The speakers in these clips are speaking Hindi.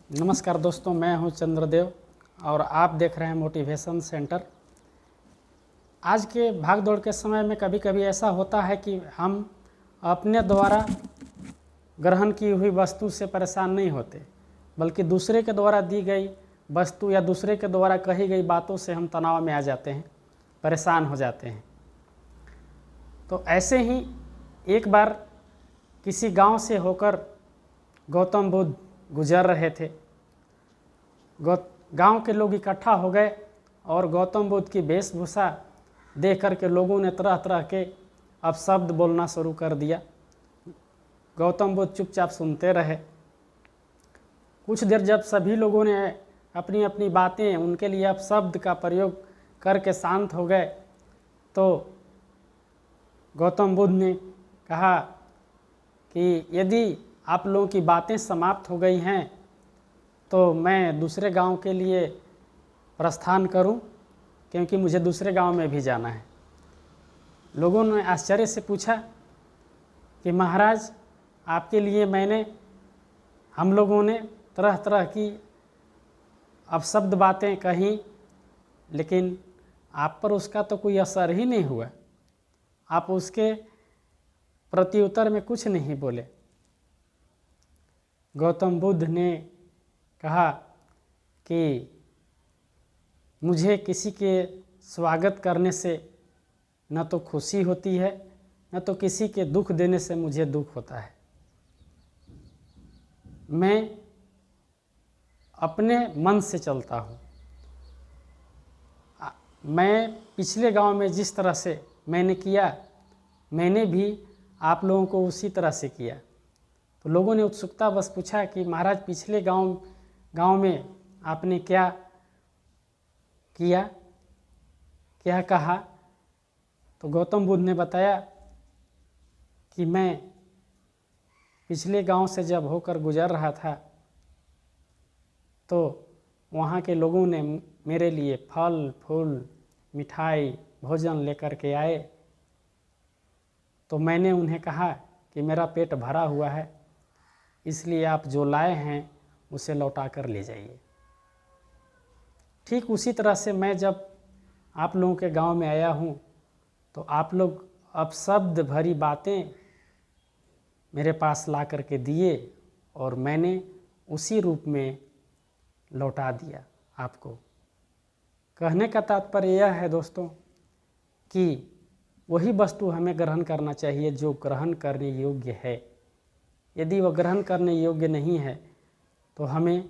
नमस्कार दोस्तों, मैं हूं चंद्रदेव और आप देख रहे हैं मोटिवेशन सेंटर। आज के भाग दौड़ के समय में कभी कभी ऐसा होता है कि हम अपने द्वारा ग्रहण की हुई वस्तु से परेशान नहीं होते, बल्कि दूसरे के द्वारा दी गई वस्तु या दूसरे के द्वारा कही गई बातों से हम तनाव में आ जाते हैं, परेशान हो जाते हैं। तो ऐसे ही एक बार किसी गांव से होकर गौतम बुद्ध गुजर रहे थे। गांव के लोग इकट्ठा हो गए और गौतम बुद्ध की वेशभूषा देख कर के लोगों ने तरह तरह के अपशब्द बोलना शुरू कर दिया। गौतम बुद्ध चुपचाप सुनते रहे। कुछ देर जब सभी लोगों ने अपनी अपनी बातें उनके लिए अपशब्द का प्रयोग करके शांत हो गए, तो गौतम बुद्ध ने कहा कि यदि आप लोगों की बातें समाप्त हो गई हैं तो मैं दूसरे गांव के लिए प्रस्थान करूं, क्योंकि मुझे दूसरे गांव में भी जाना है। लोगों ने आश्चर्य से पूछा कि महाराज, आपके लिए हम लोगों ने तरह तरह की अपशब्द बातें कहीं, लेकिन आप पर उसका तो कोई असर ही नहीं हुआ। आप उसके प्रत्युत्तर में कुछ नहीं बोले। गौतम बुद्ध ने कहा कि मुझे किसी के स्वागत करने से न तो खुशी होती है, न तो किसी के दुख देने से मुझे दुख होता है। मैं अपने मन से चलता हूँ। मैं पिछले गांव में जिस तरह से मैंने किया, मैंने भी आप लोगों को उसी तरह से किया। तो लोगों ने उत्सुकता बस पूछा कि महाराज, पिछले गांव में आपने क्या किया, क्या कहा? तो गौतम बुद्ध ने बताया कि मैं पिछले गांव से जब होकर गुजर रहा था तो वहाँ के लोगों ने मेरे लिए फल फूल, मिठाई, भोजन लेकर के आए। तो मैंने उन्हें कहा कि मेरा पेट भरा हुआ है, इसलिए आप जो लाए हैं उसे लौटा कर ले जाइए। ठीक उसी तरह से मैं जब आप लोगों के गांव में आया हूं तो आप लोग अपशब्द भरी बातें मेरे पास ला करके दिए और मैंने उसी रूप में लौटा दिया आपको। कहने का तात्पर्य यह है दोस्तों कि वही वस्तु हमें ग्रहण करना चाहिए जो ग्रहण करने योग्य है। यदि वह ग्रहण करने योग्य नहीं है तो हमें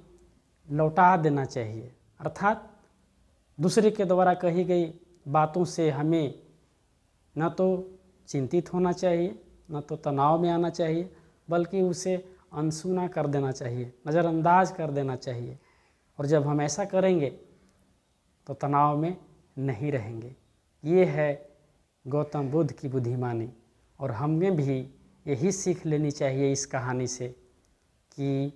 लौटा देना चाहिए। अर्थात दूसरे के द्वारा कही गई बातों से हमें न तो चिंतित होना चाहिए, न तो तनाव में आना चाहिए, बल्कि उसे अनसुना कर देना चाहिए, नज़रअंदाज कर देना चाहिए। और जब हम ऐसा करेंगे तो तनाव में नहीं रहेंगे। ये है गौतम बुद्ध की बुद्धिमानी। और हमें भी यही सीख लेनी चाहिए इस कहानी से कि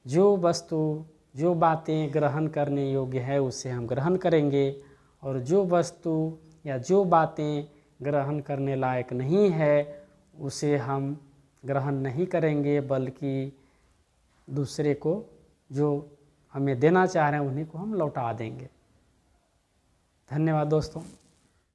जो वस्तु, जो बातें ग्रहण करने योग्य है उसे हम ग्रहण करेंगे, और जो वस्तु या जो बातें ग्रहण करने लायक नहीं है उसे हम ग्रहण नहीं करेंगे, बल्कि दूसरे को जो हमें देना चाह रहे हैं उन्हीं को हम लौटा देंगे। धन्यवाद दोस्तों।